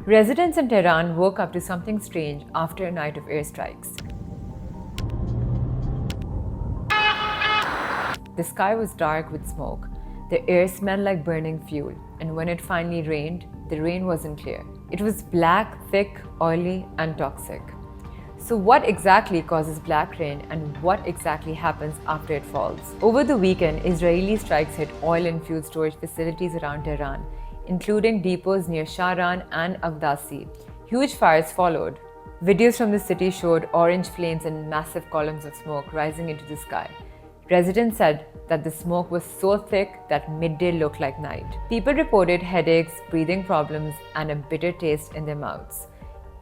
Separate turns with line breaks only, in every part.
Residents in Tehran woke up to something strange after a night of airstrikes. The sky was dark with smoke. The air smelled like burning fuel, and when it finally rained, the rain wasn't clear. It was black, thick, oily, and toxic. So what exactly causes black rain and what exactly happens after it falls? Over the weekend, Israeli strikes hit oil and fuel storage facilities around Tehran, including depots near Shahran and Aghdasi. Huge fires followed. Videos from the city showed orange flames and massive columns of smoke rising into the sky. Residents said that the smoke was so thick that midday looked like night. People reported headaches, breathing problems, and a bitter taste in their mouths,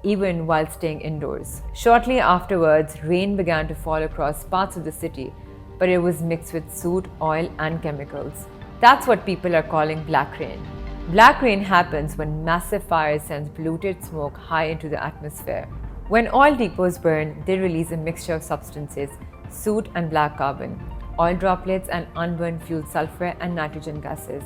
even while staying indoors. Shortly afterwards, rain began to fall across parts of the city, but it was mixed with soot, oil, and chemicals. That's what people are calling black rain. Black rain happens when massive fires send polluted smoke high into the atmosphere. When oil depots burn, they release a mixture of substances, soot and black carbon, oil droplets and unburned fuel sulfur and nitrogen gases,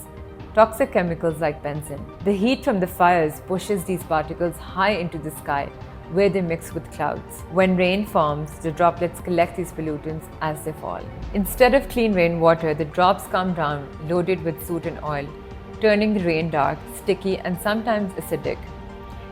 toxic chemicals like benzene. The heat from the fires pushes these particles high into the sky, where they mix with clouds. When rain forms, the droplets collect these pollutants as they fall. Instead of clean rainwater, the drops come down loaded with soot and oil, turning the rain dark, sticky, and sometimes acidic.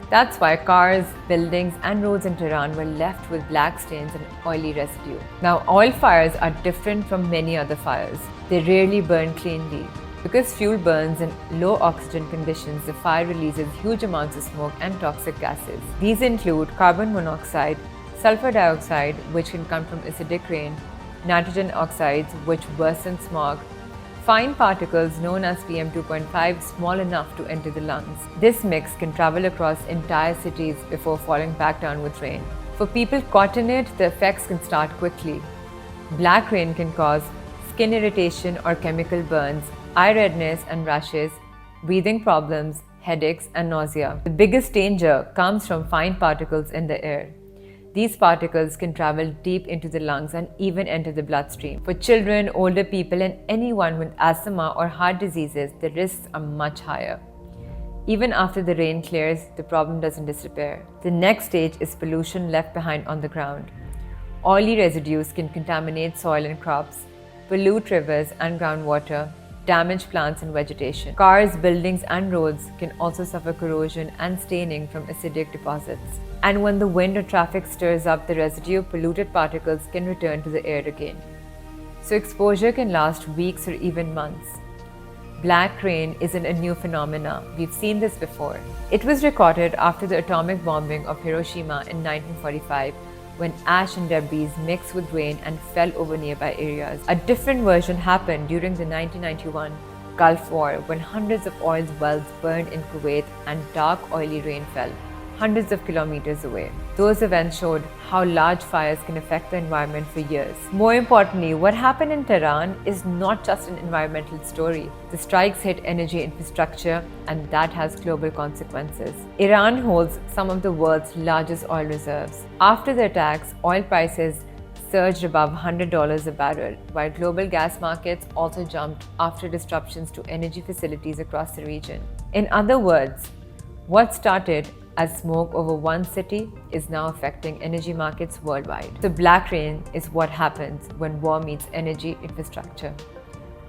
That's why cars, buildings, and roads in Tehran were left with black stains and oily residue. Now, oil fires are different from many other fires. They rarely burn cleanly. Because fuel burns in low oxygen conditions, the fire releases huge amounts of smoke and toxic gases. These include carbon monoxide, sulfur dioxide, which can come from acidic rain, nitrogen oxides, which worsen smog, fine particles known as PM 2.5 small enough to enter the lungs. This mix can travel across entire cities before falling back down with rain. For people caught in it, the effects can start quickly. Black rain can cause skin irritation or chemical burns, eye redness and rashes, breathing problems, headaches, and nausea. The biggest danger comes from fine particles in the air. These particles can travel deep into the lungs and even enter the bloodstream. For children, older people, and anyone with asthma or heart diseases, the risks are much higher. Even after the rain clears, the problem doesn't disappear. The next stage is pollution left behind on the ground. Oily residues can contaminate soil and crops, pollute rivers and groundwater, damage plants and vegetation. Cars, buildings, and roads can also suffer corrosion and staining from acidic deposits. And when the wind or traffic stirs up the residue, polluted particles can return to the air again. So exposure can last weeks or even months. Black rain isn't a new phenomenon. We've seen this before. It was recorded after the atomic bombing of Hiroshima in 1945, when ash and debris mixed with rain and fell over nearby areas. A different version happened during the 1991 Gulf War, when hundreds of oil wells burned in Kuwait and dark, oily rain fell hundreds of kilometers away. Those events showed how large fires can affect the environment for years. More importantly, what happened in Tehran is not just an environmental story. The strikes hit energy infrastructure, and that has global consequences. Iran holds some of the world's largest oil reserves. After the attacks, oil prices surged above $100 a barrel, while global gas markets also jumped after disruptions to energy facilities across the region. In other words, what started as smoke over one city is now affecting energy markets worldwide. So black rain is what happens when war meets energy infrastructure.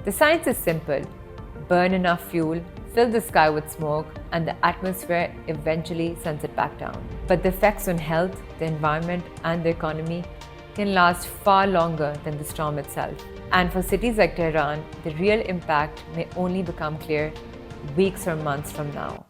The science is simple. Burn enough fuel, fill the sky with smoke, and the atmosphere eventually sends it back down. But the effects on health, the environment, and the economy can last far longer than the storm itself. And for cities like Tehran, the real impact may only become clear weeks or months from now.